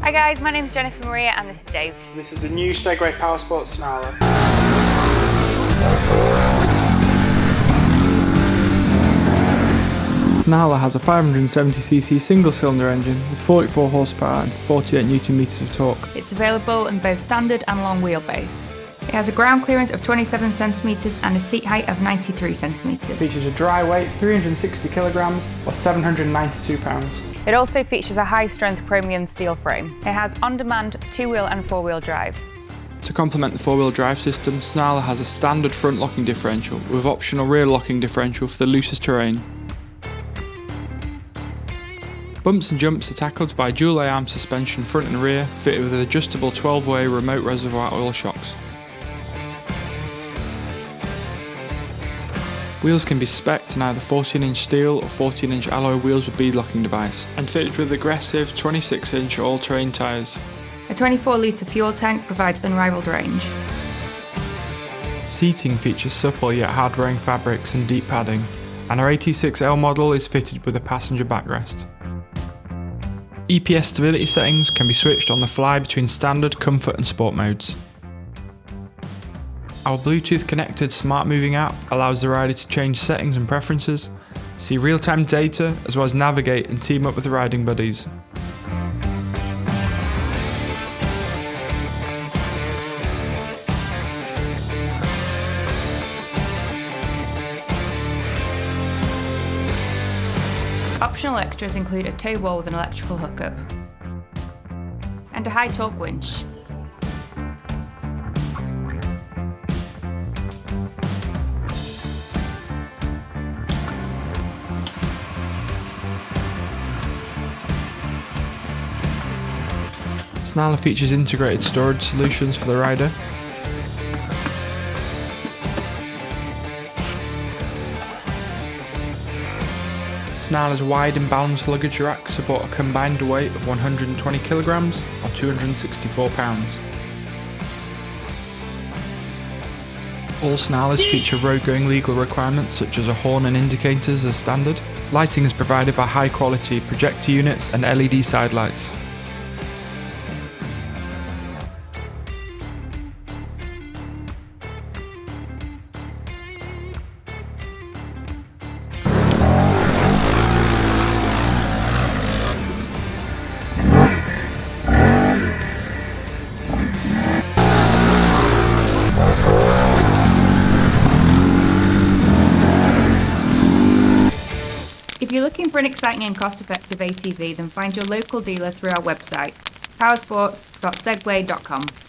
Hi guys, my name's Jennifer Maria and this is Dave. This is a new Segway Powersports Snarler. Snarler has a 570cc single-cylinder engine with 44 horsepower and 48 Nm of torque. It's available in both standard and long wheelbase. It has a ground clearance of 27 cm and a seat height of 93 cm. Features a dry weight 360 kg or 792 pounds. It also features a high-strength chromium steel frame. It has on-demand two-wheel and four-wheel drive. To complement the four-wheel drive system, Snarler has a standard front locking differential with optional rear locking differential for the loosest terrain. Bumps and jumps are tackled by dual A-arm suspension front and rear, fitted with adjustable 12-way remote reservoir oil shocks. Wheels can be spec'd in either 14-inch steel or 14-inch alloy wheels with bead locking device, and fitted with aggressive 26-inch all-terrain tyres. A 24-litre fuel tank provides unrivaled range. Seating features supple yet hard-wearing fabrics and deep padding, and our AT6L model is fitted with a passenger backrest. EPS stability settings can be switched on the fly between standard, comfort and sport modes. Our Bluetooth connected smart moving app allows the rider to change settings and preferences, see real-time data, as well as navigate and team up with the riding buddies. Optional extras include a tow ball with an electrical hookup and a high torque winch. Snarler features integrated storage solutions for the rider. Snarler's wide and balanced luggage racks support a combined weight of 120 kg or 264 pounds. All Snarlers feature road-going legal requirements such as a horn and indicators as standard. Lighting is provided by high-quality projector units and LED side lights. If you're looking for an exciting and cost-effective ATV, then find your local dealer through our website, powersports.segway.com.